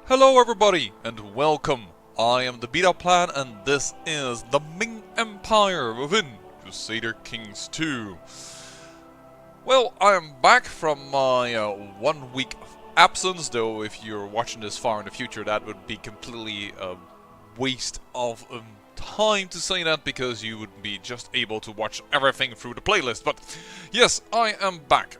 Hello everybody and welcome. I am the Beta Plan and this is the Ming Empire within Crusader Kings 2. Well, I am back from my 1 week absence, though if you're watching this far in the future that would be completely a waste of time to say that because you would be just able to watch everything through the playlist. But yes, I am back.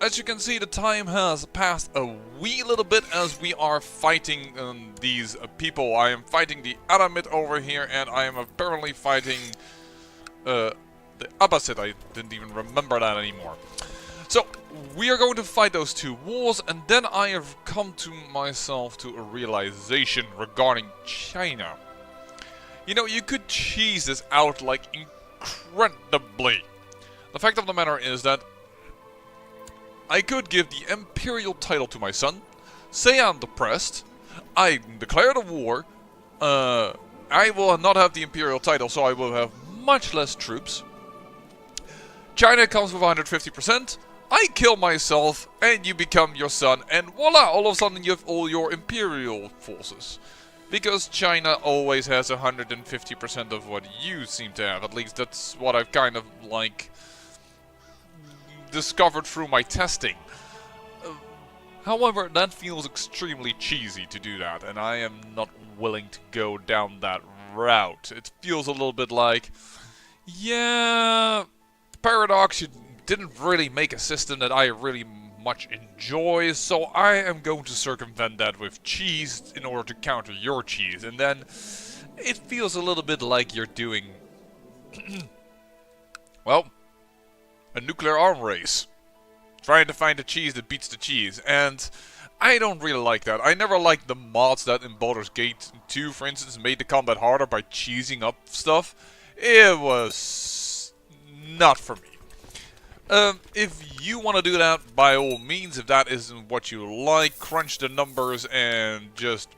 As you can see, the time has passed a wee little bit as we are fighting these people. I am fighting the Aramid over here, and I am apparently fighting the Abbasid. I didn't even remember that anymore. So, we are going to fight those two wars, and then I have come to myself to a realization regarding China. You know, you could cheese this out like incredibly. The fact of the matter is that I could give the imperial title to my son, say I'm depressed, I declare the war, I will not have the imperial title, so I will have much less troops. China comes with 150%, I kill myself, and you become your son, and voila, all of a sudden you have all your imperial forces. Because China always has 150% of what you seem to have, at least that's what I've kind of like discovered through my testing. However, that feels extremely cheesy to do that, and I am not willing to go down that route. It feels a little bit like, yeah, Paradox, you didn't really make a system that I really much enjoy, so I am going to circumvent that with cheese in order to counter your cheese, and then it feels a little bit like you're doing well, a nuclear arm race. Trying to find a cheese that beats the cheese. And I don't really like that. I never liked the mods that in Baldur's Gate 2, for instance, made the combat harder by cheesing up stuff. It was not for me. If you want to do that, by all means, if that isn't what you like, crunch the numbers and just,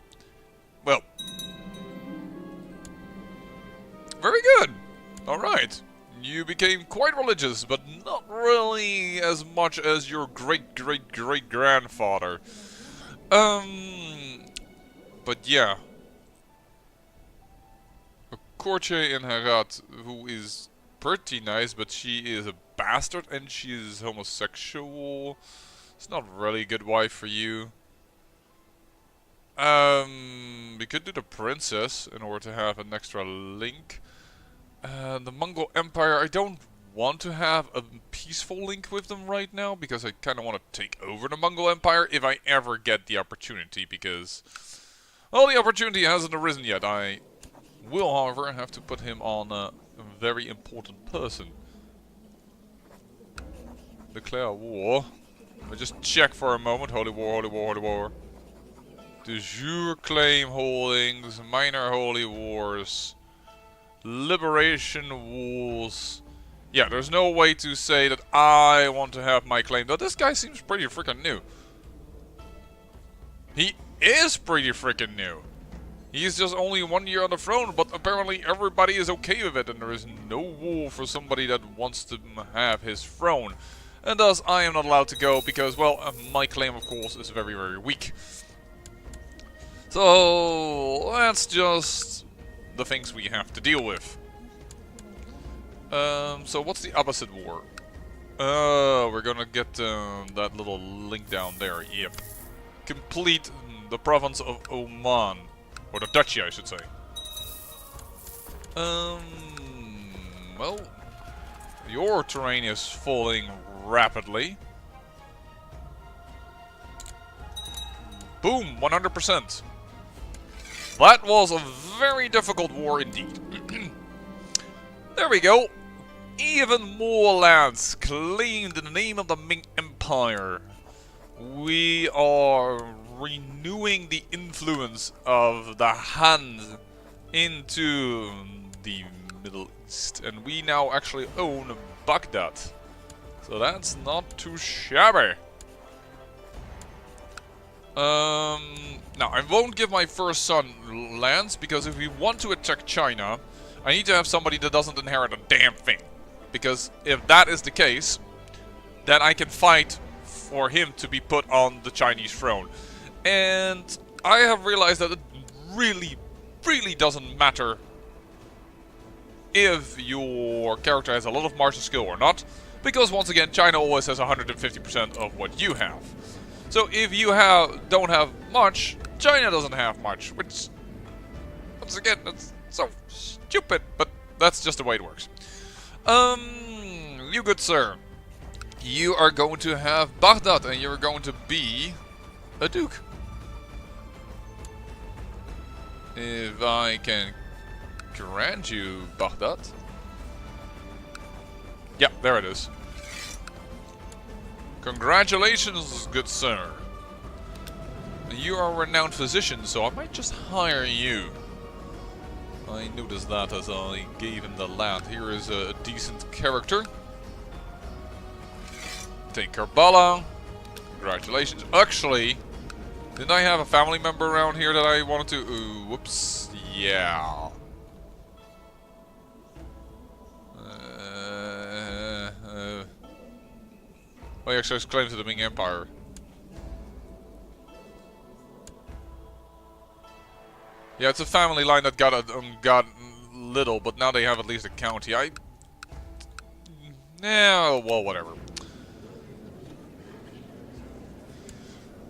well, very good. Alright. You became quite religious, but not really as much as your great-great-great-grandfather. But yeah. A courtier in Herat who is pretty nice, but she is a bastard and she is homosexual. It's not really a good wife for you. We could do the princess in order to have an extra link. The Mongol Empire, I don't want to have a peaceful link with them right now, because I kind of want to take over the Mongol Empire if I ever get the opportunity, because, well, the opportunity hasn't arisen yet. I will, however, have to put him on a very important person. Declare war. Let me just check for a moment. Holy war, holy war, holy war. De jure claim holdings, minor holy wars. Liberation wars. Yeah, there's no way to say that I want to have my claim. Though this guy seems pretty freaking new. He is pretty freaking new. He's just only 1 year on the throne, but apparently everybody is okay with it, and there is no war for somebody that wants to have his throne. And thus I am not allowed to go because, well, my claim of course is very, very weak. So that's just the things we have to deal with. So what's the Abbasid War? We're gonna get that little link down there. Yep. Complete the province of Oman. Or the duchy, I should say. Well, your terrain is falling rapidly. Boom, 100%. That was a very difficult war indeed. There we go. Even more lands claimed in the name of the Ming Empire. We are renewing the influence of the Han into the Middle East. And we now actually own Baghdad. So that's not too shabby. Now, I won't give my first son lands, because if we want to attack China, I need to have somebody that doesn't inherit a damn thing. Because if that is the case, then I can fight for him to be put on the Chinese throne. And I have realized that it really doesn't matter if your character has a lot of martial skill or not, because once again, China always has 150% of what you have. So if you don't have much, China doesn't have much, which, once again, that's so stupid, but that's just the way it works. You good sir, you are going to have Baghdad, and you're going to be a duke. If I can grant you Baghdad. Yeah, there it is. Congratulations, good sir. You are a renowned physician, so I might just hire you. I noticed that as I gave him the land. Here is a decent character. Take Karbala. Congratulations. Actually, didn't I have a family member around here that I wanted to... Ooh, whoops. Yeah. Oh, he actually has claims to the Ming Empire. Yeah, it's a family line that got little, but now they have at least a county. Yeah, well, whatever.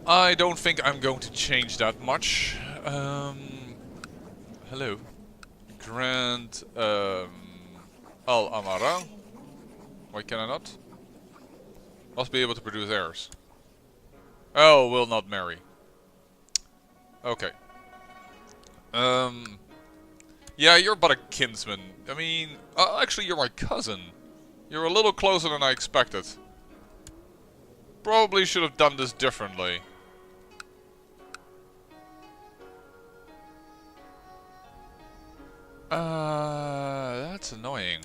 I don't think I'm going to change that much. Hello. Grand Al Amara. Why can I not? Must be able to produce heirs. Oh, will not marry. Okay. Yeah, you're but a kinsman. I mean, actually you're my cousin. You're a little closer than I expected. Probably should have done this differently. That's annoying.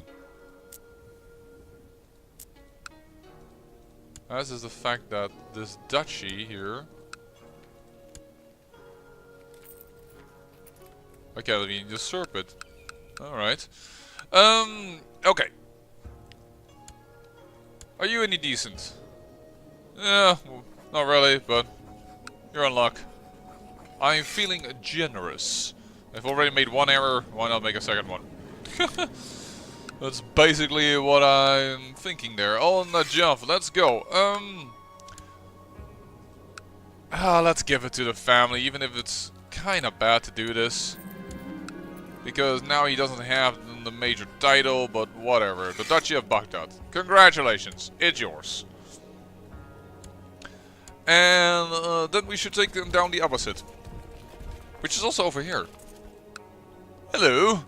As is the fact that this duchy here... I can't even usurp it. Alright. Okay. Are you any decent? Yeah, well, not really, but you're in luck. I'm feeling generous. I've already made one error, why not make a second one? That's basically what I'm thinking there. On the jump, let's go. Let's give it to the family, even if it's kind of bad to do this. Because now he doesn't have the major title, but whatever. The Duchy of Baghdad. Congratulations, it's yours. And then we should take them down the opposite. Which is also over here. Hello.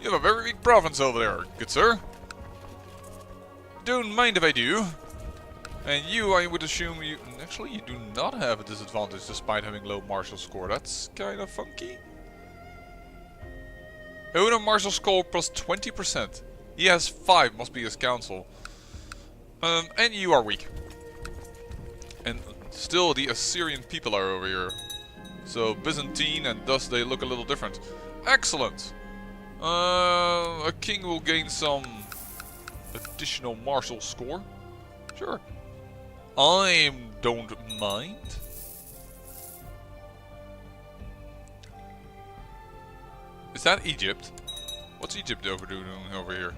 You have a very big province over there, good sir. Don't mind if I do. And you, I would assume you... Actually, you do not have a disadvantage despite having low martial score. That's kind of funky. Owner martial score plus 20%. He has 5, must be his council. And you are weak. And still the Assyrian people are over here. So Byzantine, and thus they look a little different. Excellent. A king will gain some additional martial score. Sure. I don't mind. Is that Egypt? What's Egypt doing over here?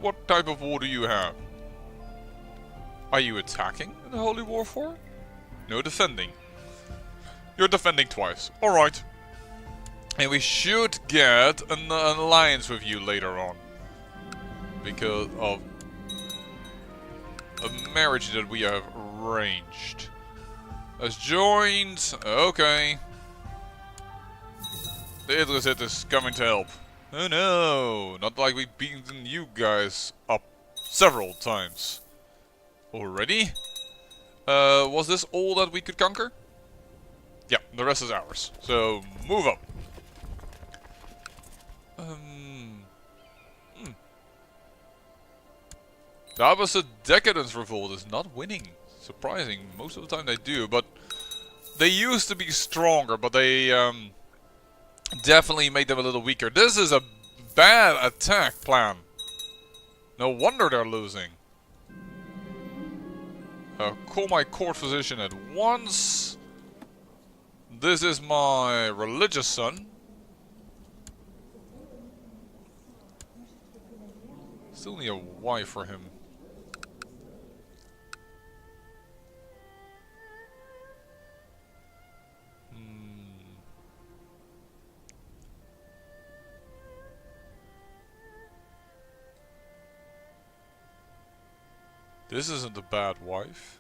What type of war do you have? Are you attacking in the Holy War for? No, defending. You're defending twice. Alright. And we should get an alliance with you later on. Because of a marriage that we have arranged. As joined. Okay. The Idrisit is coming to help. Oh no, not like we've beaten you guys up several times. Already? Was this all that we could conquer? Yeah, the rest is ours. So, move up. The opposite Decadence Revolt is not winning. Surprising, most of the time they do, but they used to be stronger, but they definitely made them a little weaker. This is a bad attack plan. No wonder they're losing. Call my court physician at once. This is my religious son. Still need a wife for him. This isn't a bad wife.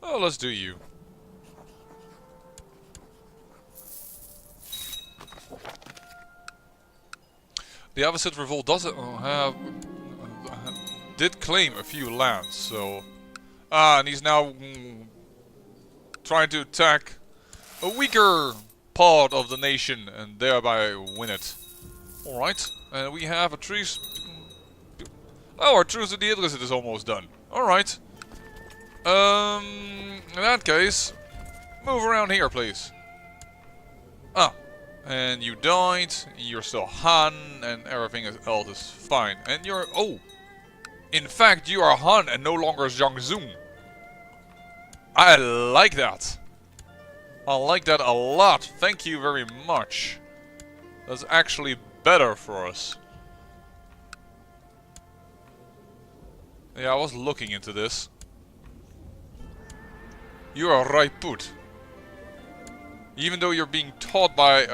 Oh, let's do you. The Abbasid revolt did claim a few lands, so and he's now trying to attack a weaker part of the nation and thereby win it. All right, and we have a truce. Oh, our truce with the Idrisid is almost done. All right. In that case, move around here, please. Ah. And you died, you're still Han, and everything else is fine. And you're... Oh! In fact, you are Han and no longer Zhang Zun. I like that. I like that a lot. Thank you very much. That's actually better for us. Yeah, I was looking into this. You are Raiput. Even though you're being taught by,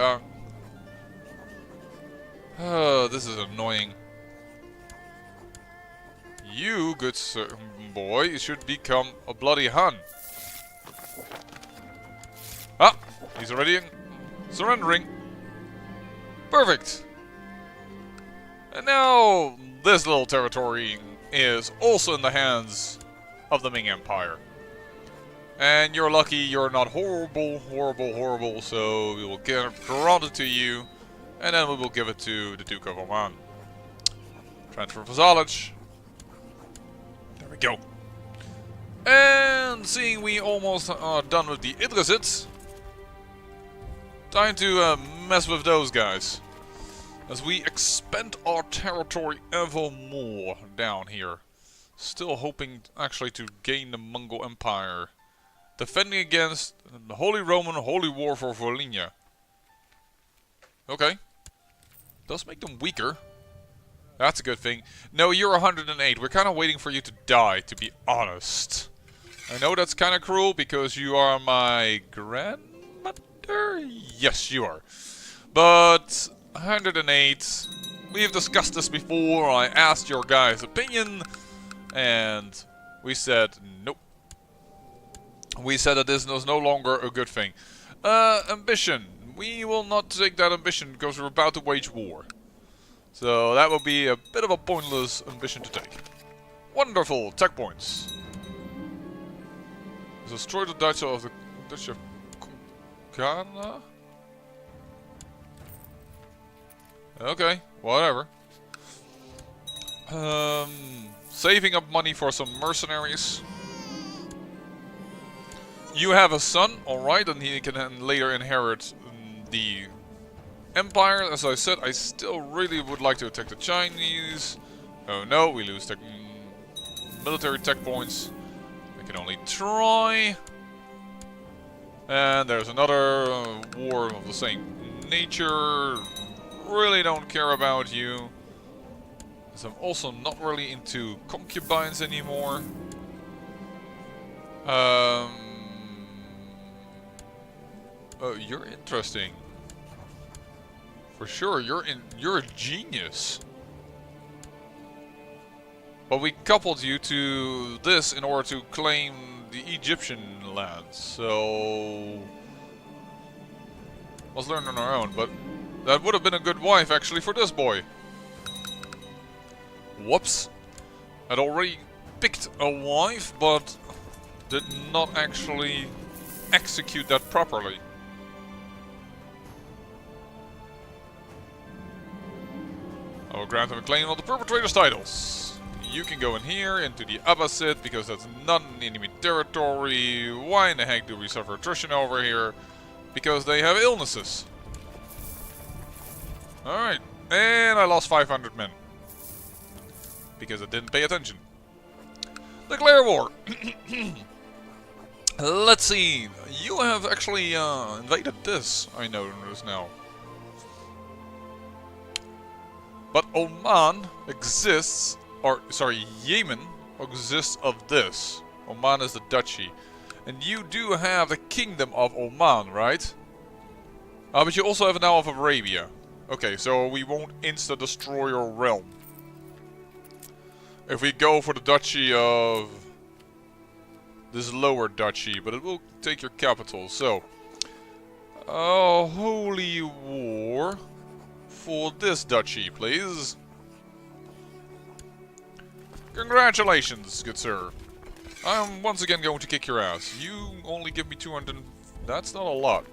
this is annoying. You, good sir, boy, should become a bloody Han. Ah, he's already surrendering. Perfect. And now, this little territory is also in the hands of the Ming Empire. And you're lucky you're not horrible, so we will get it granted to you, and then we will give it to the Duke of Oman. Transfer vassalage. There we go. And seeing we almost are done with the Idrisids, time to mess with those guys. As we expand our territory ever more down here. Still hoping actually to gain the Mongol Empire. Defending against the Holy Roman Holy War for Volhynia. Okay. Does make them weaker. That's a good thing. No, you're 108. We're kind of waiting for you to die, to be honest. I know that's kind of cruel because you are my grandmother? Yes, you are. But 108. We've discussed this before. I asked your guys' opinion. And we said nope. We said that this was no longer a good thing. Ambition. We will not take that ambition because we're about to wage war. So that will be a bit of a pointless ambition to take. Wonderful. Tech points. Destroy the Dutch of the Dutch of Ghana? Okay, whatever. Saving up money for some mercenaries. You have a son, alright, and he can then later inherit the empire. As I said, I still really would like to attack the Chinese. Oh no, we lose military tech points. I can only try. And there's another war of the same nature. Really don't care about you. As I'm also not really into concubines anymore. Oh, you're interesting. For sure, you're a genius. But we coupled you to this in order to claim the Egyptian lands, so let's learn on our own, but that would have been a good wife actually for this boy. Whoops. I'd already picked a wife, but did not actually execute that properly. I will grant him a claim on the perpetrator's titles. You can go in here into the Abbasid because that's not enemy territory. Why in the heck do we suffer attrition over here? Because they have illnesses. Alright, and I lost 500 men. Because I didn't pay attention. Declare war. Let's see. You have actually invaded this, I notice now. But Oman exists, or sorry, Yemen exists of this. Oman is the duchy. And you do have the kingdom of Oman, right? But you also have now of Arabia. Okay, so we won't insta-destroy your realm. If we go for the duchy of this lower duchy, but it will take your capital. So, holy war for this duchy, please. Congratulations, good sir. I'm once again going to kick your ass. You only give me 200. That's not a lot.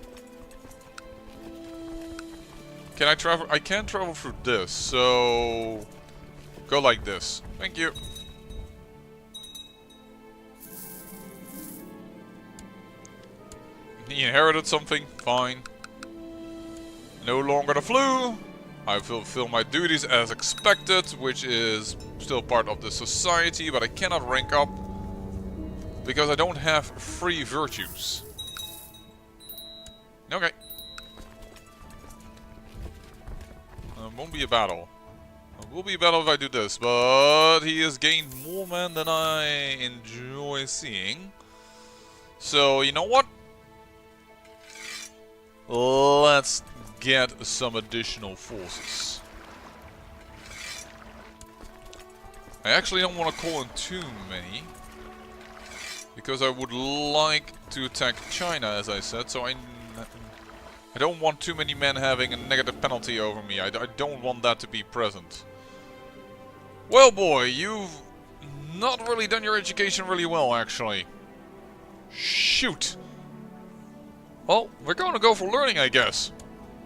Can I travel? I can travel through this, so go like this. Thank you. He inherited something. Fine. No longer the flu. I fulfill my duties as expected, which is still part of the society, but I cannot rank up because I don't have free virtues. Okay. Won't be a battle. It will be a battle if I do this, but he has gained more men than I enjoy seeing. So, you know what? Let's get some additional forces. I actually don't want to call in too many, because I would like to attack China, as I said, so I don't want too many men having a negative penalty over me. I don't want that to be present. Well, boy, you've not really done your education really well, actually. Shoot! Well, we're going to go for learning, I guess.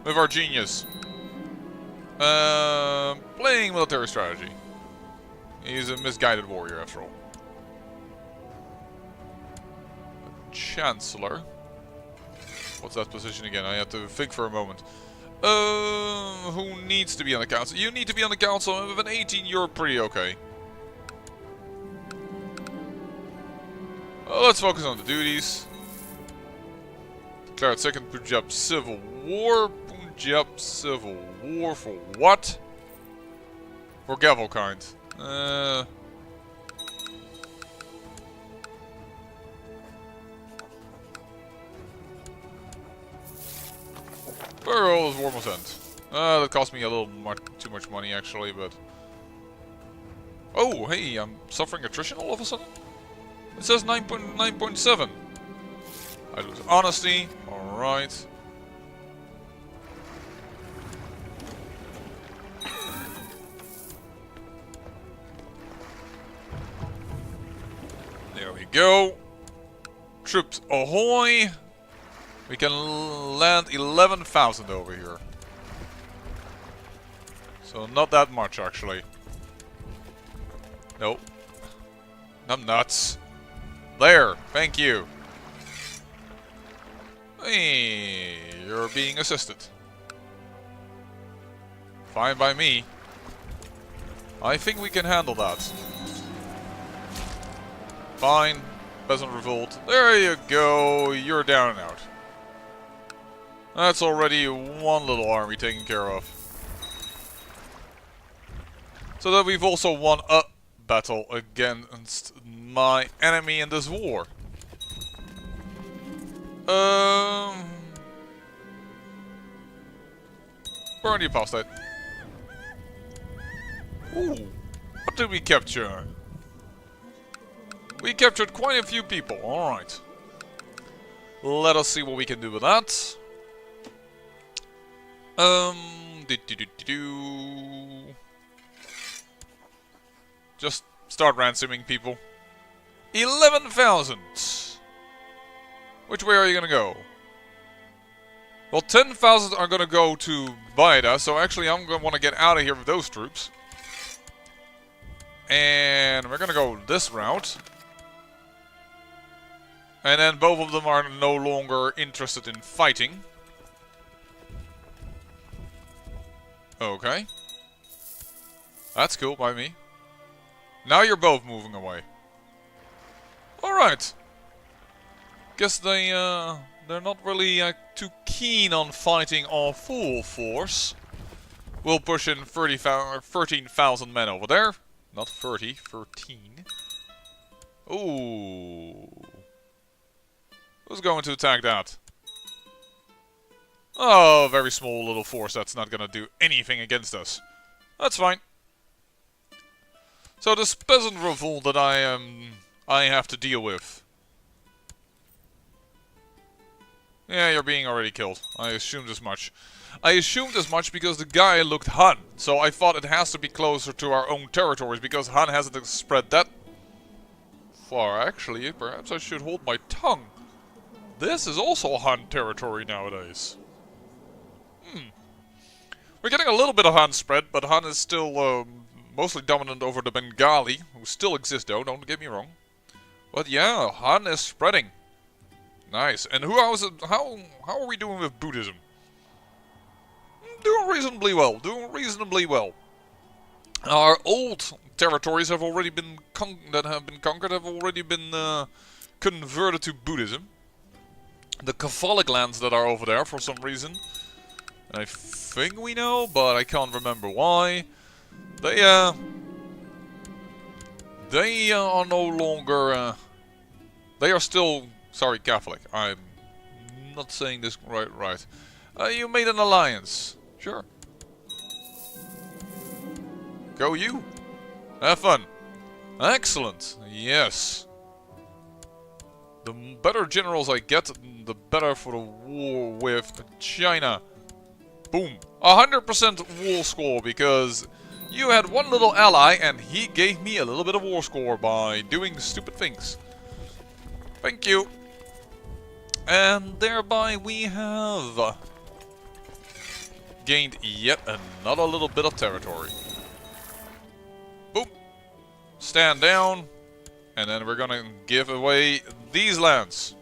With our genius. Playing military strategy. He's a misguided warrior, after all. Chancellor. What's that position again? I have to think for a moment. Who needs to be on the council? You need to be on the council, and with an 18 you're pretty okay. Let's focus on the duties. Declared second Punjab Civil War. Punjab Civil War for what? For Gavelkind. Where all this war must end. That cost me a little too much money actually, but... Oh, hey, I'm suffering attrition all of a sudden? It says 9.7. I lose honesty. Alright. There we go. Troops ahoy! We can land 11,000 over here. So not that much actually. Nope. I'm nuts. There, thank you. Hey, you're being assisted. Fine by me. I think we can handle that. Fine. Peasant revolt. There you go. You're down and out. That's already one little army taken care of. So that we've also won a battle against my enemy in this war. Burn the apostate. Ooh, what did we capture? We captured quite a few people, alright. Let us see what we can do with that. Just start ransoming people. 11,000! Which way are you gonna go? Well, 10,000 are gonna go to Baida, so actually I'm gonna want to get out of here with those troops. And we're gonna go this route. And then both of them are no longer interested in fighting. Okay. That's cool by me. Now you're both moving away. Alright. Guess they're not really too keen on fighting our full force. We'll push in 13,000 men over there. Not 30, 13. Ooh. Who's going to attack that? Oh, very small little force that's not gonna do anything against us. That's fine. So this peasant revolt that I have to deal with. Yeah, you're being already killed. I assumed as much. I assumed as much because the guy looked Han. So I thought it has to be closer to our own territories because Han hasn't spread that far. Actually, perhaps I should hold my tongue. This is also Han territory nowadays. We're getting a little bit of Han spread, but Han is still mostly dominant over the Bengali, who still exist though, don't get me wrong. But yeah, Han is spreading. Nice. And how are we doing with Buddhism? Doing reasonably well, Our old territories have already been conquered have already been converted to Buddhism. The Catholic lands that are over there for some reason, I think we know, but I can't remember why. They are no longer. They are still, sorry, Catholic. I'm not saying this right. You made an alliance, sure. Go you. Have fun. Excellent. Yes. The better generals I get, the better for the war with China. Boom. 100% war score because you had one little ally and he gave me a little bit of war score by doing stupid things. Thank you. And thereby we have gained yet another little bit of territory. Boom. Stand down. And then we're gonna give away these lands.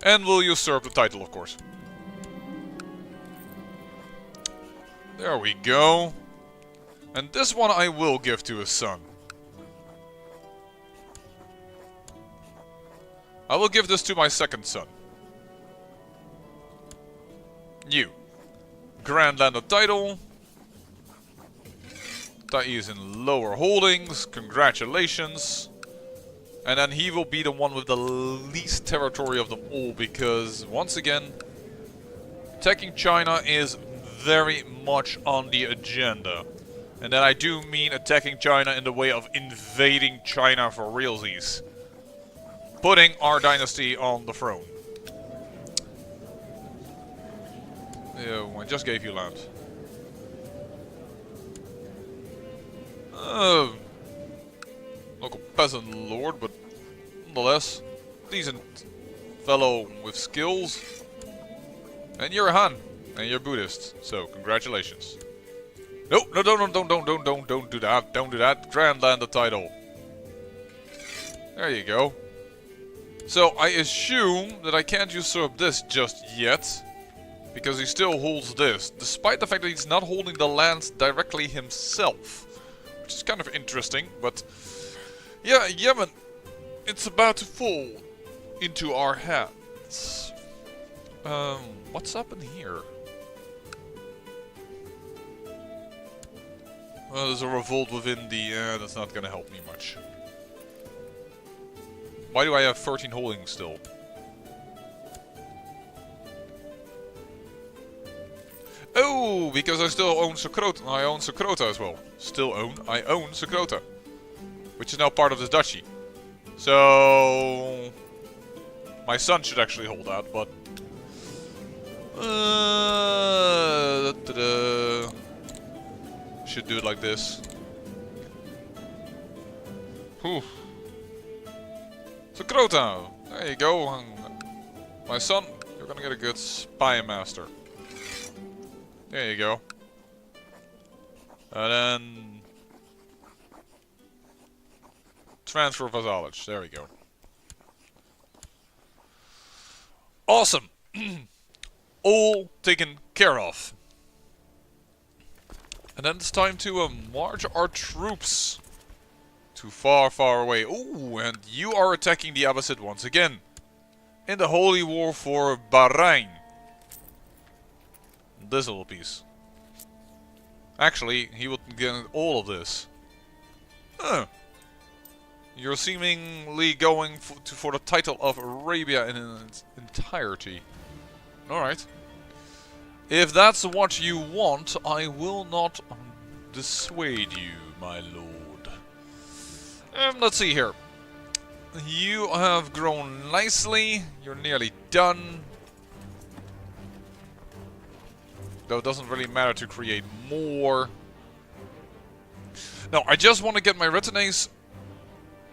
And we'll usurp the title, of course. There we go. And this one I will give to his son. I will give this to my second son. You. Grand Land of title. That is in lower holdings. Congratulations. And then he will be the one with the least territory of them all because, once again, attacking China is very much on the agenda. And then I do mean attacking China in the way of invading China for realsies. Putting our dynasty on the throne. Yeah, I just gave you land. Local peasant lord, but nonetheless, decent fellow with skills. And you're a Han, and you're Buddhist, so congratulations. No, don't do that, don't do that. Grand Land the title. There you go. So I assume that I can't usurp this just yet, because he still holds this, despite the fact that he's not holding the lands directly himself. Which is kind of interesting, but yeah, Yemen, it's about to fall into our hands. What's up in here? Well, there's a revolt within the... that's not gonna help me much. Why do I have 13 holdings still? Oh, because I still own Sokrota. I own Sokrota as well. I own Sokrota. Which is now part of this duchy. So... my son should actually hold that, but... should do it like this. Whew. Sokrota! There you go. My son, you're gonna get a good spy master. There you go. And then... transfer vassalage. There we go. Awesome! All taken care of. And then it's time to march our troops too far, far away. Ooh, and you are attacking the Abbasid once again. In the Holy War for Bahrain. This little piece. Actually, he would get all of this. Huh. You're seemingly going for the title of Arabia in its entirety. Alright. If that's what you want, I will not dissuade you, my lord. Let's see here. You have grown nicely. You're nearly done. Though it doesn't really matter to create more. No, I just want to get my retinues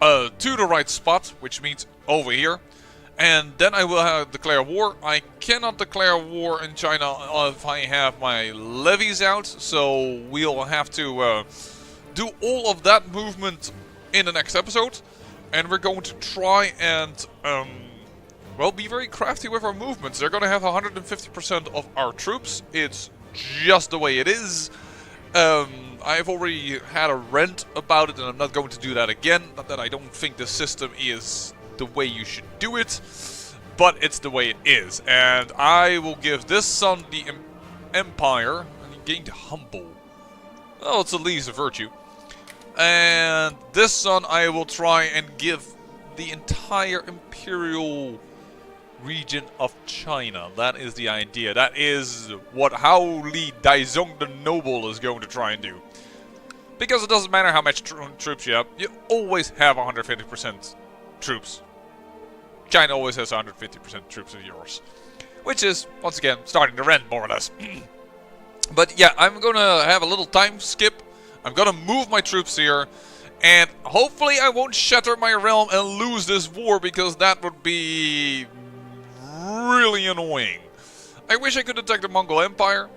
to the right spot, which means over here. And then I will declare war. I cannot declare war in China if I have my levies out. So we'll have to do all of that movement in the next episode. And we're going to try and, well, be very crafty with our movements. They're going to have 150% of our troops. It's just the way it is. I've already had a rant about it, and I'm not going to do that again. Not that I don't think the system is the way you should do it, but it's the way it is. And I will give this son the empire, and he gained humble. Oh, it's at least a virtue. And this son I will try and give the entire imperial region of China. That is the idea. That is what Hao Li Daizong the Noble is going to try and do. Because it doesn't matter how much troops you have, you always have 150% troops. China always has 150% troops of yours. Which is, once again, starting to rent, more or less. But yeah, I'm gonna have a little time skip. I'm gonna move my troops here. And hopefully I won't shatter my realm and lose this war, because that would be really annoying. I wish I could attack the Mongol Empire,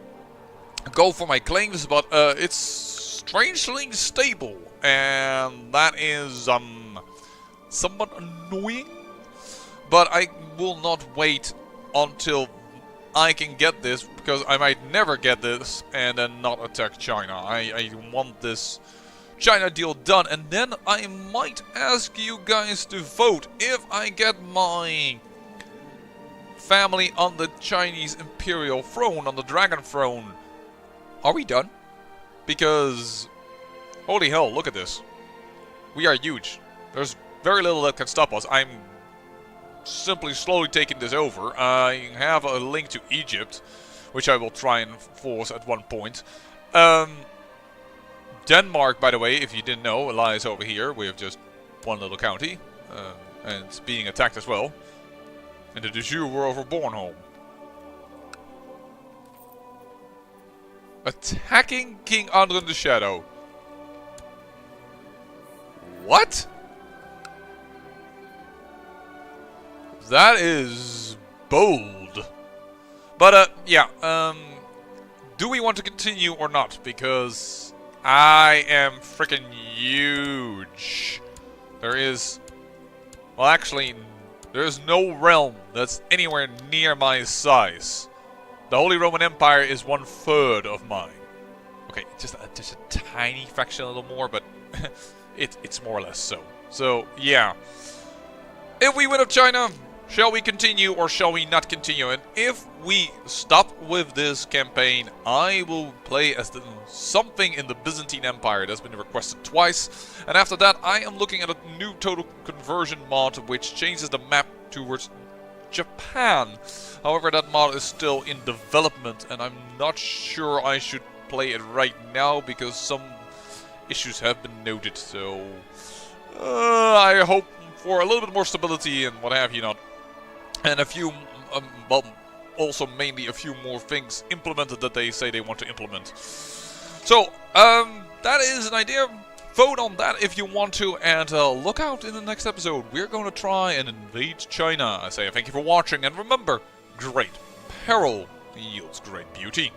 go for my claims, but it's strangely stable, and that is somewhat annoying. But I will not wait until I can get this, because I might never get this and then not attack China. I want this China deal done, and then I might ask you guys to vote if I get my family on the Chinese imperial throne, on the dragon throne. Are we done? Because holy hell, look at this. We are huge. There's very little that can stop us. I'm simply slowly taking this over. I have a link to Egypt, which I will try and force at one point. Denmark, by the way, if you didn't know, lies over here. We have just one little county, and it's being attacked as well. And the de jure were over Bornholm. Attacking King Andren the Shadow. What? That is bold. But, yeah, do we want to continue or not? Because I am freaking huge. There is, well, actually, there's no realm that's anywhere near my size. The Holy Roman Empire is 1/3 of mine. Okay, just a tiny fraction, a little more, but it's more or less so. So, yeah. If we win of China, shall we continue or shall we not continue? And if we stop with this campaign, I will play as something in the Byzantine Empire. That's been requested twice. And after that, I am looking at a new total conversion mod, which changes the map towards Japan. However, that mod is still in development, and I'm not sure I should play it right now because some issues have been noted. So I hope for a little bit more stability and what have you not. And a few, well, also mainly a few more things implemented that they say they want to implement. So, that is an idea. Vote on that if you want to, and look out in the next episode. We're going to try and invade China. I say thank you for watching, and remember, great peril yields great beauty.